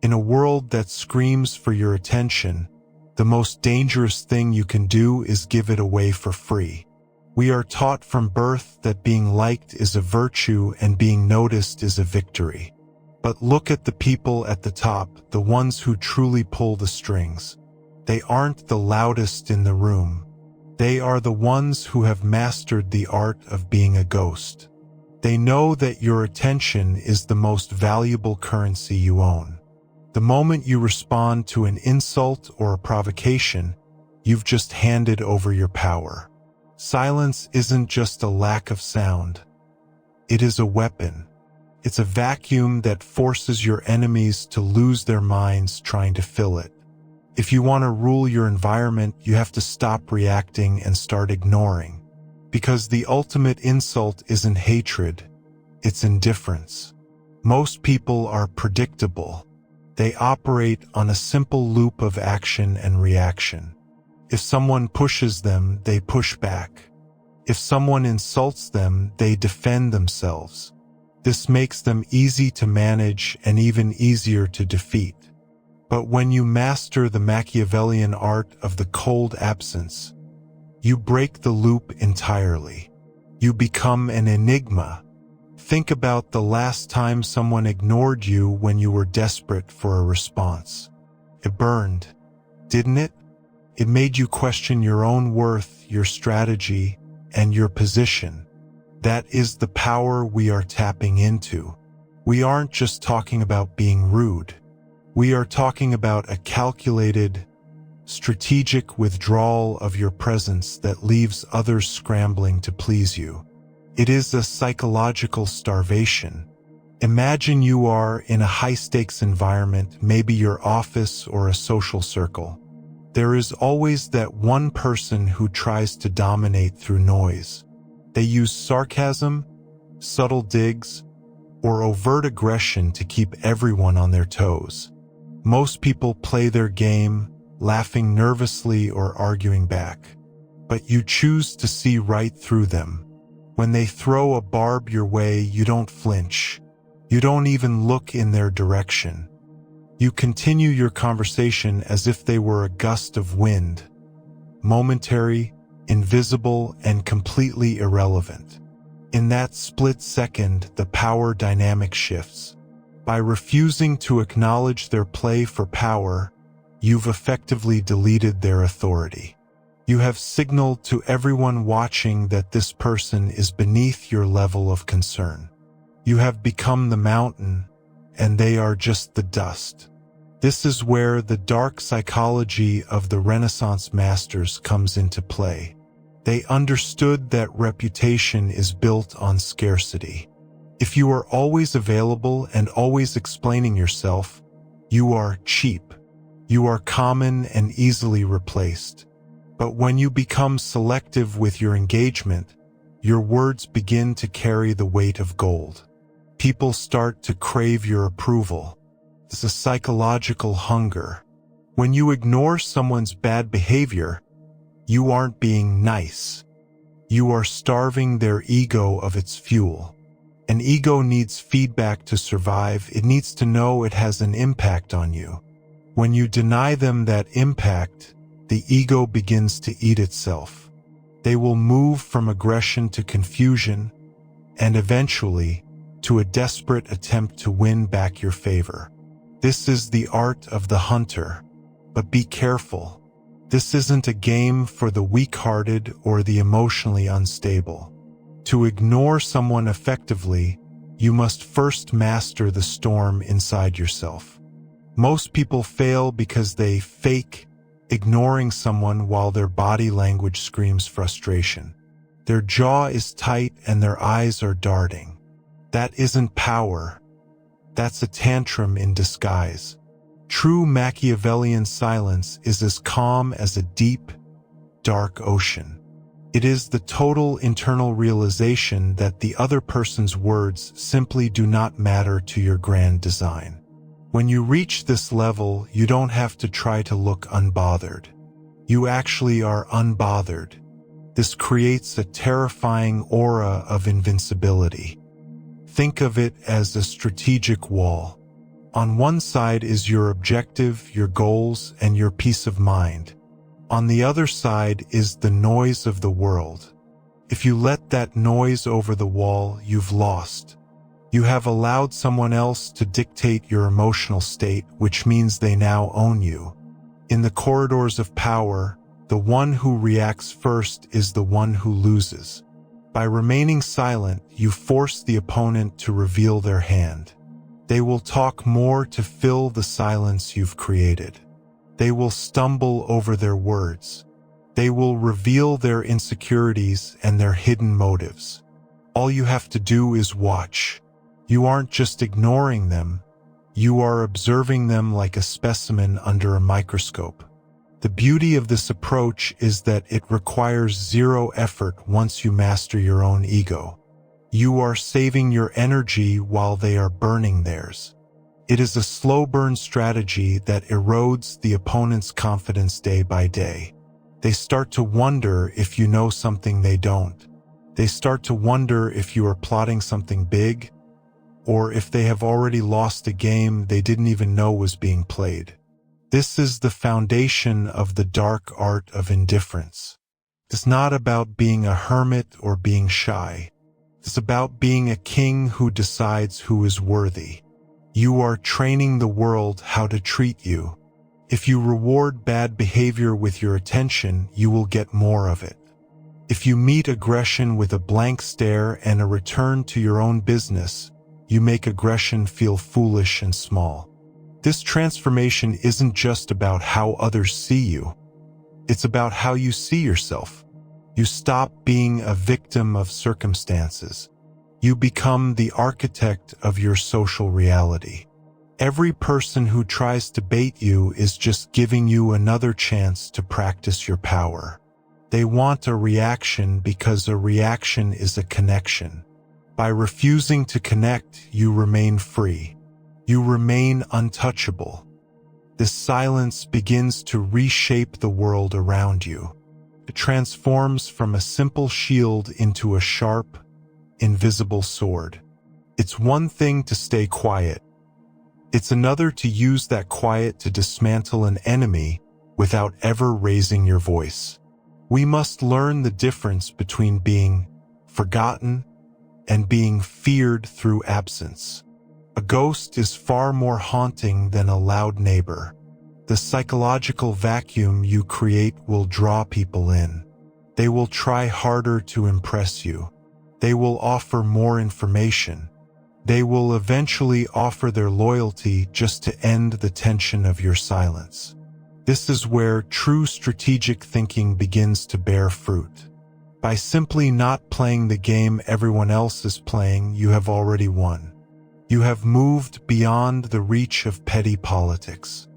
In a world that screams for your attention, the most dangerous thing you can do is give it away for free. We are taught from birth that being liked is a virtue and being noticed is a victory. But look at the people at the top, the ones who truly pull the strings. They aren't the loudest in the room. They are the ones who have mastered the art of being a ghost. They know that your attention is the most valuable currency you own. The moment you respond to an insult or a provocation, you've just handed over your power. Silence isn't just a lack of sound. It is a weapon. It's a vacuum that forces your enemies to lose their minds trying to fill it. If you want to rule your environment, you have to stop reacting and start ignoring. Because the ultimate insult isn't hatred, it's indifference. Most people are predictable. They operate on a simple loop of action and reaction. If someone pushes them, they push back. If someone insults them, they defend themselves. This makes them easy to manage and even easier to defeat. But when you master the Machiavellian art of the cold absence, you break the loop entirely. You become an enigma. Think about the last time someone ignored you when you were desperate for a response. It burned, didn't it? It made you question your own worth, your strategy, and your position. That is the power we are tapping into. We aren't just talking about being rude. We are talking about a calculated, strategic withdrawal of your presence that leaves others scrambling to please you. It is a psychological starvation. Imagine you are in a high-stakes environment, maybe your office or a social circle. There is always that one person who tries to dominate through noise. They use sarcasm, subtle digs, or overt aggression to keep everyone on their toes. Most people play their game, laughing nervously or arguing back. But you choose to see right through them. When they throw a barb your way, you don't flinch. You don't even look in their direction. You continue your conversation as if they were a gust of wind, momentary, invisible, and completely irrelevant. In that split second, the power dynamic shifts. By refusing to acknowledge their play for power, you've effectively deleted their authority. You have signaled to everyone watching that this person is beneath your level of concern. You have become the mountain, and they are just the dust. This is where the dark psychology of the Renaissance masters comes into play. They understood that reputation is built on scarcity. If you are always available and always explaining yourself, you are cheap. You are common and easily replaced. But when you become selective with your engagement, your words begin to carry the weight of gold. People start to crave your approval. It's a psychological hunger. When you ignore someone's bad behavior, you aren't being nice. You are starving their ego of its fuel. An ego needs feedback to survive. It needs to know it has an impact on you. When you deny them that impact, the ego begins to eat itself. They will move from aggression to confusion, and eventually to a desperate attempt to win back your favor. This is the art of the hunter. But be careful. This isn't a game for the weak-hearted or the emotionally unstable. To ignore someone effectively, you must first master the storm inside yourself. Most people fail because they fake ignoring someone while their body language screams frustration. Their jaw is tight and their eyes are darting. That isn't power. That's a tantrum in disguise. True Machiavellian silence is as calm as a deep, dark ocean. It is the total internal realization that the other person's words simply do not matter to your grand design. When you reach this level, you don't have to try to look unbothered. You actually are unbothered. This creates a terrifying aura of invincibility. Think of it as a strategic wall. On one side is your objective, your goals, and your peace of mind. On the other side is the noise of the world. If you let that noise over the wall, you've lost. You have allowed someone else to dictate your emotional state, which means they now own you. In the corridors of power, the one who reacts first is the one who loses. By remaining silent, you force the opponent to reveal their hand. They will talk more to fill the silence you've created. They will stumble over their words. They will reveal their insecurities and their hidden motives. All you have to do is watch. You aren't just ignoring them. You are observing them like a specimen under a microscope. The beauty of this approach is that it requires zero effort once you master your own ego. You are saving your energy while they are burning theirs. It is a slow burn strategy that erodes the opponent's confidence day by day. They start to wonder if you know something they don't. They start to wonder if you are plotting something big, or if they have already lost a game they didn't even know was being played. This is the foundation of the dark art of indifference. It's not about being a hermit or being shy. It's about being a king who decides who is worthy. You are training the world how to treat you. If you reward bad behavior with your attention, you will get more of it. If you meet aggression with a blank stare and a return to your own business, you make aggression feel foolish and small. This transformation isn't just about how others see you. It's about how you see yourself. You stop being a victim of circumstances. You become the architect of your social reality. Every person who tries to bait you is just giving you another chance to practice your power. They want a reaction because a reaction is a connection. By refusing to connect, you remain free. You remain untouchable. This silence begins to reshape the world around you. It transforms from a simple shield into a sharp, invisible sword. It's one thing to stay quiet. It's another to use that quiet to dismantle an enemy without ever raising your voice. We must learn the difference between being forgotten and being feared through absence. A ghost is far more haunting than a loud neighbor. The psychological vacuum you create will draw people in. They will try harder to impress you. They will offer more information. They will eventually offer their loyalty just to end the tension of your silence. This is where true strategic thinking begins to bear fruit. By simply not playing the game everyone else is playing, you have already won. You have moved beyond the reach of petty politics.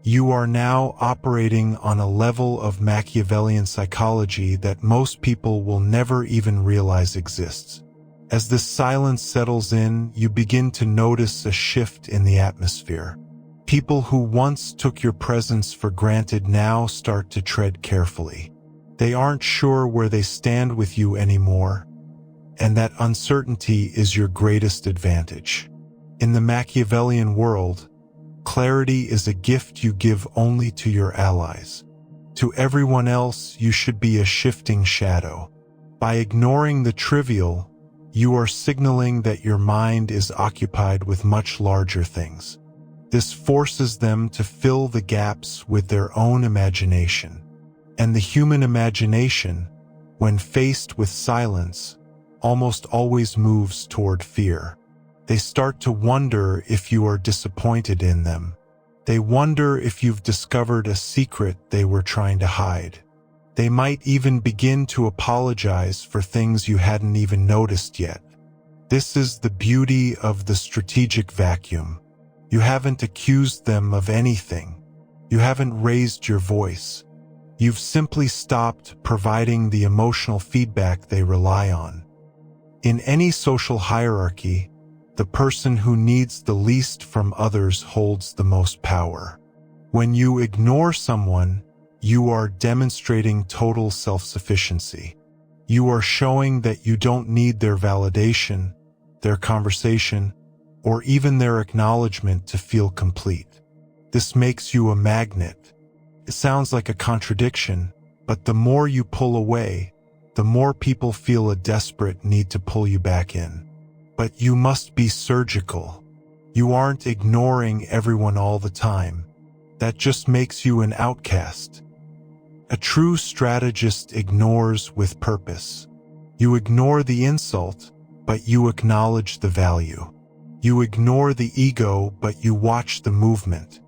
You are now operating on a level of Machiavellian psychology that most people will never even realize exists. As this silence settles in, you begin to notice a shift in the atmosphere. People who once took your presence for granted now start to tread carefully. They aren't sure where they stand with you anymore, and that uncertainty is your greatest advantage. In the Machiavellian world, clarity is a gift you give only to your allies. To everyone else, you should be a shifting shadow. By ignoring the trivial, you are signaling that your mind is occupied with much larger things. This forces them to fill the gaps with their own imagination. And the human imagination, when faced with silence, almost always moves toward fear. They start to wonder if you are disappointed in them. They wonder if you've discovered a secret they were trying to hide. They might even begin to apologize for things you hadn't even noticed yet. This is the beauty of the strategic vacuum. You haven't accused them of anything. You haven't raised your voice. You've simply stopped providing the emotional feedback they rely on. In any social hierarchy, the person who needs the least from others holds the most power. When you ignore someone, you are demonstrating total self-sufficiency. You are showing that you don't need their validation, their conversation, or even their acknowledgement to feel complete. This makes you a magnet. It sounds like a contradiction, but the more you pull away, the more people feel a desperate need to pull you back in. But you must be surgical. You aren't ignoring everyone all the time. That just makes you an outcast. A true strategist ignores with purpose. You ignore the insult, but you acknowledge the value. You ignore the ego, but you watch the movement.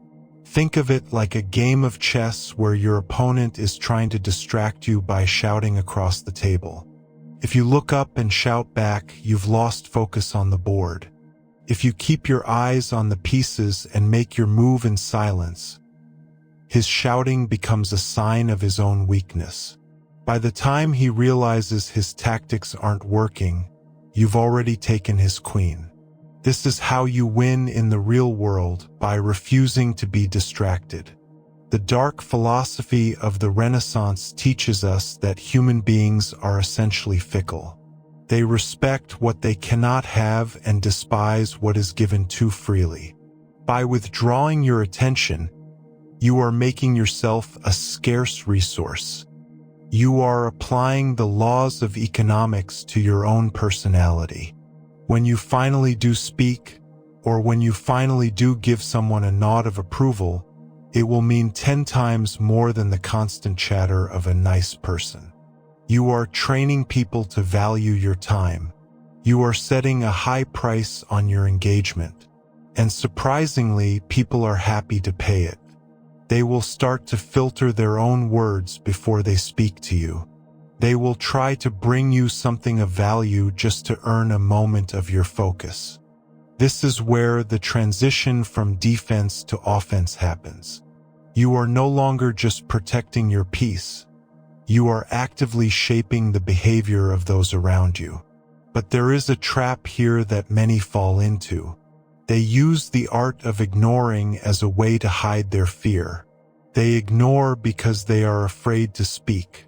Think of it like a game of chess where your opponent is trying to distract you by shouting across the table. If you look up and shout back, you've lost focus on the board. If you keep your eyes on the pieces and make your move in silence, his shouting becomes a sign of his own weakness. By the time he realizes his tactics aren't working, you've already taken his queen. This is how you win in the real world, by refusing to be distracted. The dark philosophy of the Renaissance teaches us that human beings are essentially fickle. They respect what they cannot have and despise what is given too freely. By withdrawing your attention, you are making yourself a scarce resource. You are applying the laws of economics to your own personality. When you finally do speak, or when you finally do give someone a nod of approval, it will mean 10 times more than the constant chatter of a nice person. You are training people to value your time. You are setting a high price on your engagement. And surprisingly, people are happy to pay it. They will start to filter their own words before they speak to you. They will try to bring you something of value just to earn a moment of your focus. This is where the transition from defense to offense happens. You are no longer just protecting your peace. You are actively shaping the behavior of those around you. But there is a trap here that many fall into. They use the art of ignoring as a way to hide their fear. They ignore because they are afraid to speak.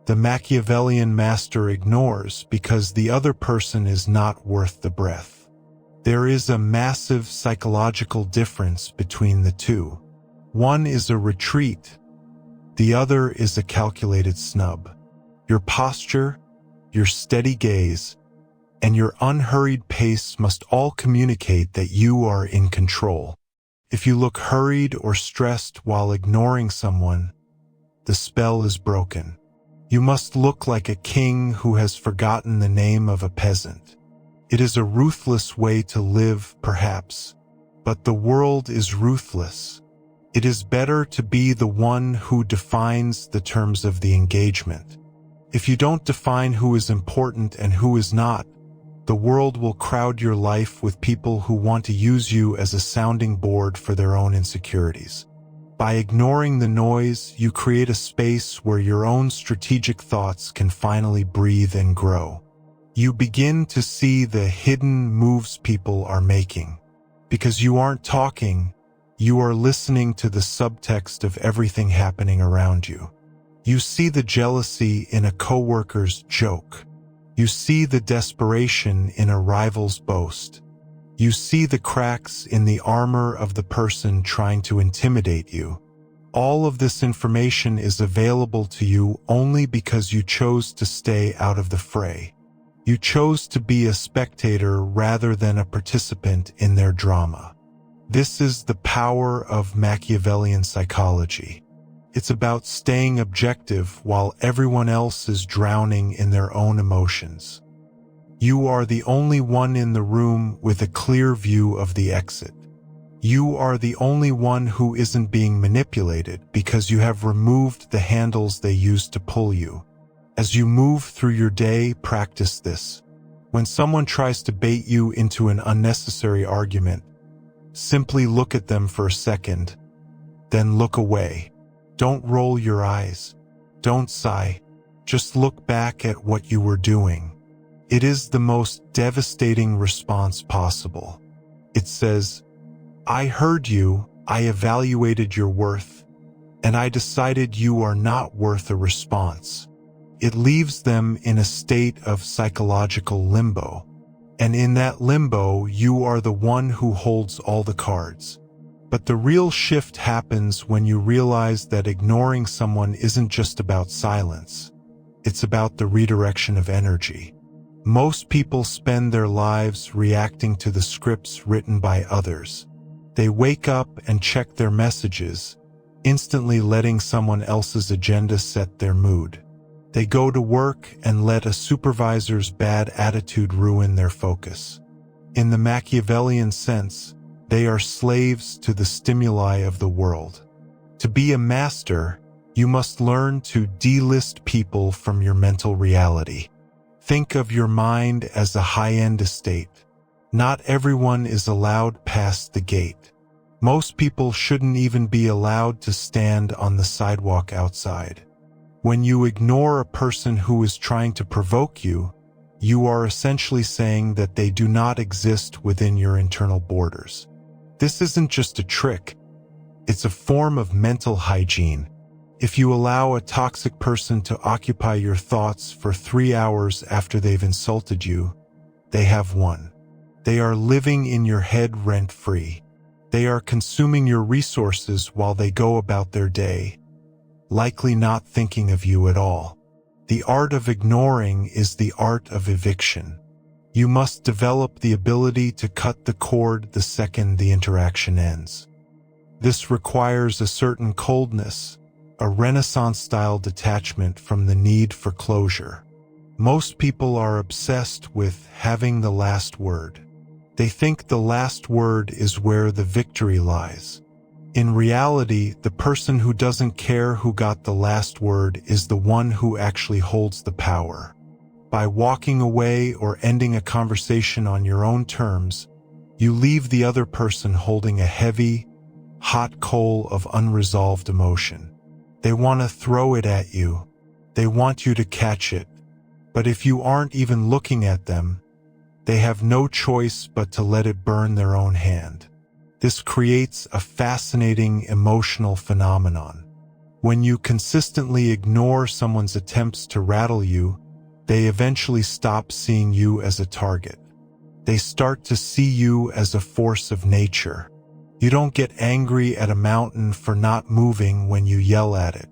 The Machiavellian master ignores because the other person is not worth the breath. There is a massive psychological difference between the two. One is a retreat. The other is a calculated snub. Your posture, your steady gaze, and your unhurried pace must all communicate that you are in control. If you look hurried or stressed while ignoring someone, the spell is broken. You must look like a king who has forgotten the name of a peasant. It is a ruthless way to live, perhaps, but the world is ruthless. It is better to be the one who defines the terms of the engagement. If you don't define who is important and who is not, the world will crowd your life with people who want to use you as a sounding board for their own insecurities. By ignoring the noise, you create a space where your own strategic thoughts can finally breathe and grow. You begin to see the hidden moves people are making. Because you aren't talking, you are listening to the subtext of everything happening around you. You see the jealousy in a coworker's joke. You see the desperation in a rival's boast. You see the cracks in the armor of the person trying to intimidate you. All of this information is available to you only because you chose to stay out of the fray. You chose to be a spectator rather than a participant in their drama. This is the power of Machiavellian psychology. It's about staying objective while everyone else is drowning in their own emotions. You are the only one in the room with a clear view of the exit. You are the only one who isn't being manipulated because you have removed the handles they used to pull you. As you move through your day, practice this. When someone tries to bait you into an unnecessary argument, simply look at them for a second, then look away. Don't roll your eyes. Don't sigh. Just look back at what you were doing. It is the most devastating response possible. It says, I heard you, I evaluated your worth, and I decided you are not worth a response. It leaves them in a state of psychological limbo. And in that limbo, you are the one who holds all the cards. But the real shift happens when you realize that ignoring someone isn't just about silence. It's about the redirection of energy. Most people spend their lives reacting to the scripts written by others. They wake up and check their messages, instantly letting someone else's agenda set their mood. They go to work and let a supervisor's bad attitude ruin their focus. In the Machiavellian sense, they are slaves to the stimuli of the world. To be a master, you must learn to delist people from your mental reality. Think of your mind as a high-end estate. Not everyone is allowed past the gate. Most people shouldn't even be allowed to stand on the sidewalk outside. When you ignore a person who is trying to provoke you, you are essentially saying that they do not exist within your internal borders. This isn't just a trick. It's a form of mental hygiene. If you allow a toxic person to occupy your thoughts for 3 hours after they've insulted you, they have won. They are living in your head rent-free. They are consuming your resources while they go about their day, likely not thinking of you at all. The art of ignoring is the art of eviction. You must develop the ability to cut the cord the second the interaction ends. This requires a certain coldness, a Renaissance-style detachment from the need for closure. Most people are obsessed with having the last word. They think the last word is where the victory lies. In reality, the person who doesn't care who got the last word is the one who actually holds the power. By walking away or ending a conversation on your own terms, you leave the other person holding a heavy, hot coal of unresolved emotion. They want to throw it at you. They want you to catch it. But if you aren't even looking at them, they have no choice but to let it burn their own hand. This creates a fascinating emotional phenomenon. When you consistently ignore someone's attempts to rattle you, they eventually stop seeing you as a target. They start to see you as a force of nature. You don't get angry at a mountain for not moving when you yell at it.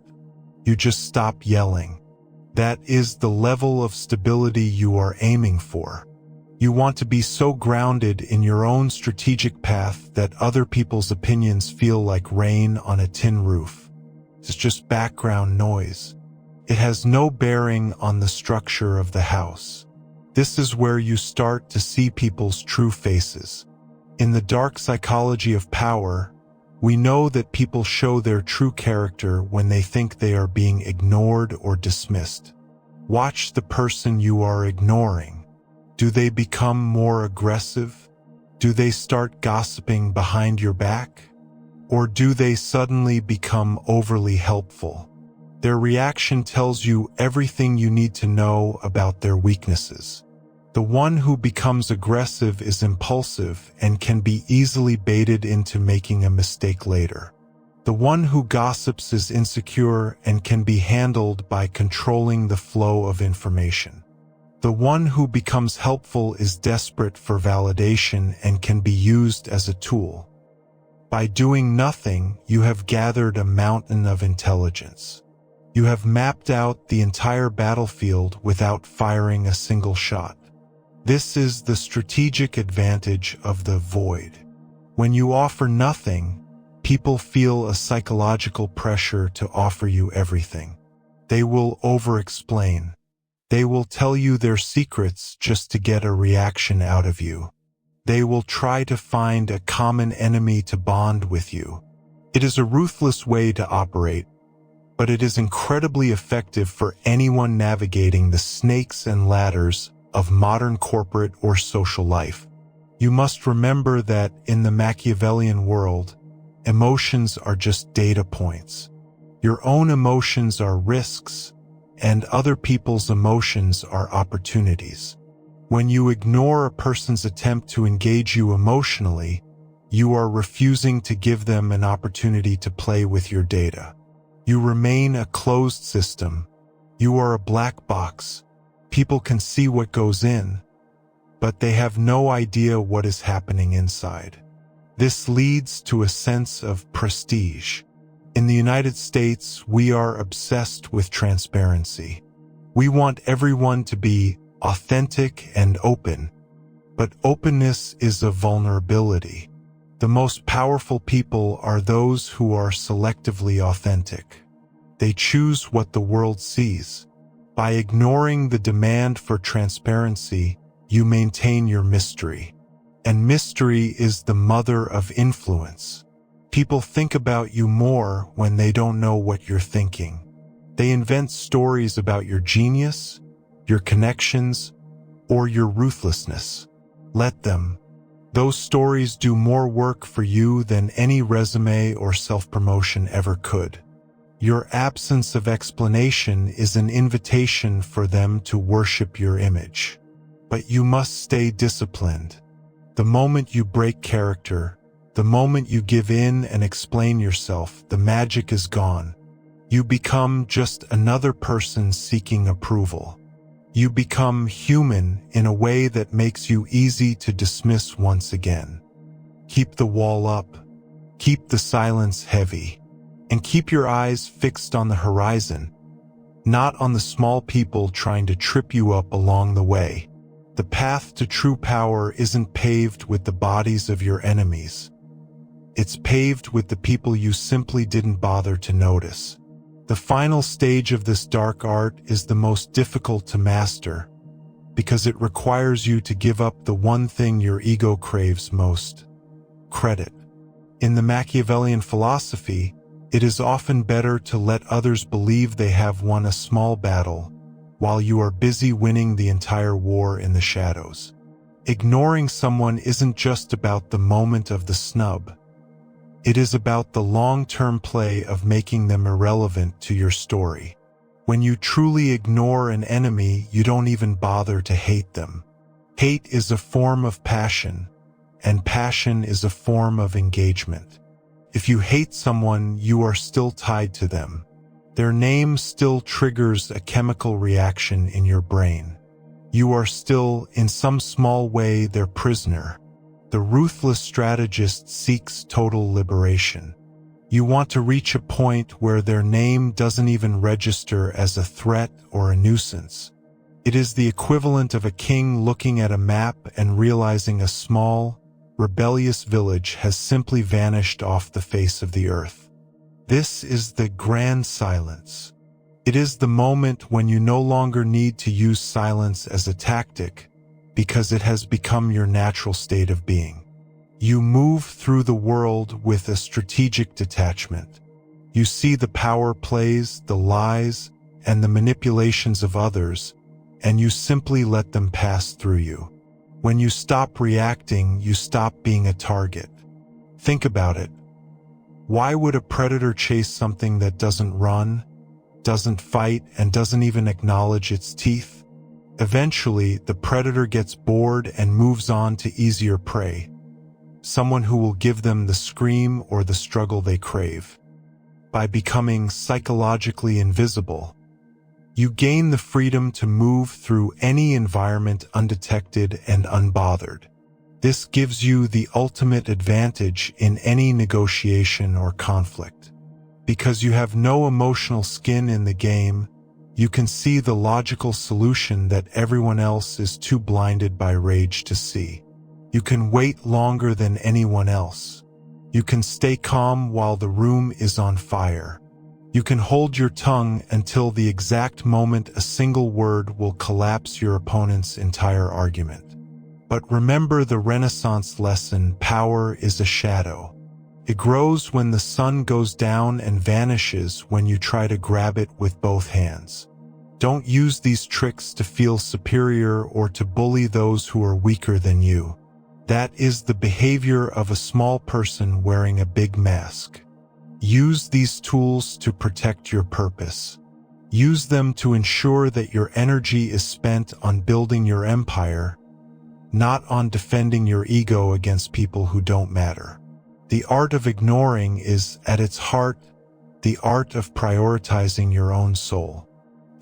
You just stop yelling. That is the level of stability you are aiming for. You want to be so grounded in your own strategic path that other people's opinions feel like rain on a tin roof. It's just background noise. It has no bearing on the structure of the house. This is where you start to see people's true faces. In the dark psychology of power, we know that people show their true character when they think they are being ignored or dismissed. Watch the person you are ignoring. Do they become more aggressive? Do they start gossiping behind your back? Or do they suddenly become overly helpful? Their reaction tells you everything you need to know about their weaknesses. The one who becomes aggressive is impulsive and can be easily baited into making a mistake later. The one who gossips is insecure and can be handled by controlling the flow of information. The one who becomes helpful is desperate for validation and can be used as a tool. By doing nothing, you have gathered a mountain of intelligence. You have mapped out the entire battlefield without firing a single shot. This is the strategic advantage of the void. When you offer nothing, people feel a psychological pressure to offer you everything. They will over-explain. They will tell you their secrets just to get a reaction out of you. They will try to find a common enemy to bond with you. It is a ruthless way to operate, but it is incredibly effective for anyone navigating the snakes and ladders of modern corporate or social life. You must remember that in the Machiavellian world, emotions are just data points. Your own emotions are risks, and other people's emotions are opportunities. When you ignore a person's attempt to engage you emotionally, you are refusing to give them an opportunity to play with your data. You remain a closed system. You are a black box. People can see what goes in, but they have no idea what is happening inside. This leads to a sense of prestige. In the United States, we are obsessed with transparency. We want everyone to be authentic and open, but openness is a vulnerability. The most powerful people are those who are selectively authentic. They choose what the world sees. By ignoring the demand for transparency, you maintain your mystery. And mystery is the mother of influence. People think about you more when they don't know what you're thinking. They invent stories about your genius, your connections, or your ruthlessness. Let them. Those stories do more work for you than any resume or self-promotion ever could. Your absence of explanation is an invitation for them to worship your image. But you must stay disciplined. The moment you break character, the moment you give in and explain yourself, the magic is gone. You become just another person seeking approval. You become human in a way that makes you easy to dismiss once again. Keep the wall up, keep the silence heavy, and keep your eyes fixed on the horizon, not on the small people trying to trip you up along the way. The path to true power isn't paved with the bodies of your enemies. It's paved with the people you simply didn't bother to notice. The final stage of this dark art is the most difficult to master because it requires you to give up the one thing your ego craves most: credit. In the Machiavellian philosophy, it is often better to let others believe they have won a small battle while you are busy winning the entire war in the shadows. Ignoring someone isn't just about the moment of the snub. It is about the long-term play of making them irrelevant to your story. When you truly ignore an enemy, you don't even bother to hate them. Hate is a form of passion, and passion is a form of engagement. If you hate someone, you are still tied to them. Their name still triggers a chemical reaction in your brain. You are still, in some small way, their prisoner. The ruthless strategist seeks total liberation. You want to reach a point where their name doesn't even register as a threat or a nuisance. It is the equivalent of a king looking at a map and realizing a small, rebellious village has simply vanished off the face of the earth. This is the grand silence. It is the moment when you no longer need to use silence as a tactic, because it has become your natural state of being. You move through the world with a strategic detachment. You see the power plays, the lies, and the manipulations of others, and you simply let them pass through you. When you stop reacting, you stop being a target. Think about it. Why would a predator chase something that doesn't run, doesn't fight, and doesn't even acknowledge its teeth? Eventually, the predator gets bored and moves on to easier prey, someone who will give them the scream or the struggle they crave. By becoming psychologically invisible, you gain the freedom to move through any environment undetected and unbothered. This gives you the ultimate advantage in any negotiation or conflict. Because you have no emotional skin in the game, you can see the logical solution that everyone else is too blinded by rage to see. You can wait longer than anyone else. You can stay calm while the room is on fire. You can hold your tongue until the exact moment a single word will collapse your opponent's entire argument. But remember the Renaissance lesson: power is a shadow. It grows when the sun goes down and vanishes when you try to grab it with both hands. Don't use these tricks to feel superior or to bully those who are weaker than you. That is the behavior of a small person wearing a big mask. Use these tools to protect your purpose. Use them to ensure that your energy is spent on building your empire, not on defending your ego against people who don't matter. The art of ignoring is, at its heart, the art of prioritizing your own soul.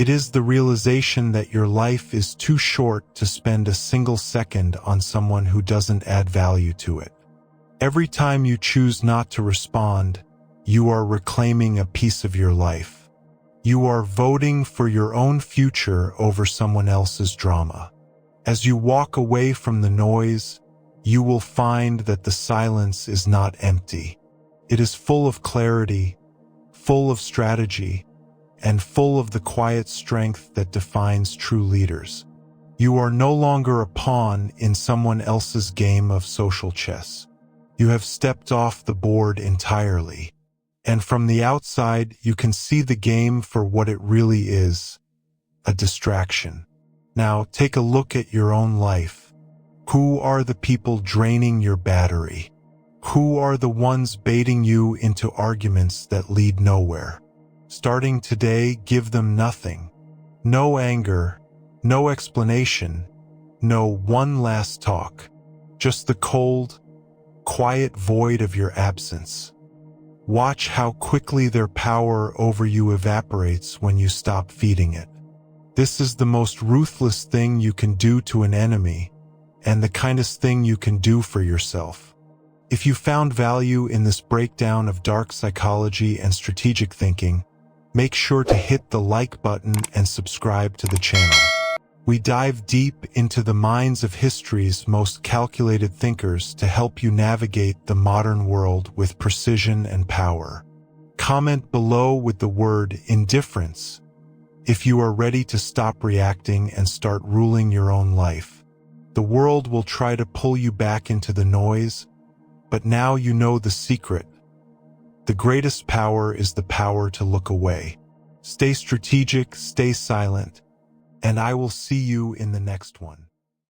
It is the realization that your life is too short to spend a single second on someone who doesn't add value to it. Every time you choose not to respond, you are reclaiming a piece of your life. You are voting for your own future over someone else's drama. As you walk away from the noise, you will find that the silence is not empty. It is full of clarity, full of strategy, and full of the quiet strength that defines true leaders. You are no longer a pawn in someone else's game of social chess. You have stepped off the board entirely. And from the outside, you can see the game for what it really is, a distraction. Now, take a look at your own life. Who are the people draining your battery? Who are the ones baiting you into arguments that lead nowhere? Starting today, give them nothing. No anger, no explanation, no one last talk. Just the cold, quiet void of your absence. Watch how quickly their power over you evaporates when you stop feeding it. This is the most ruthless thing you can do to an enemy, and the kindest thing you can do for yourself. If you found value in this breakdown of dark psychology and strategic thinking, make sure to hit the like button and subscribe to the channel. We dive deep into the minds of history's most calculated thinkers to help you navigate the modern world with precision and power. Comment below with the word indifference if you are ready to stop reacting and start ruling your own life. The world will try to pull you back into the noise, but now you know the secret. The greatest power is the power to look away. Stay strategic, stay silent, and I will see you in the next one.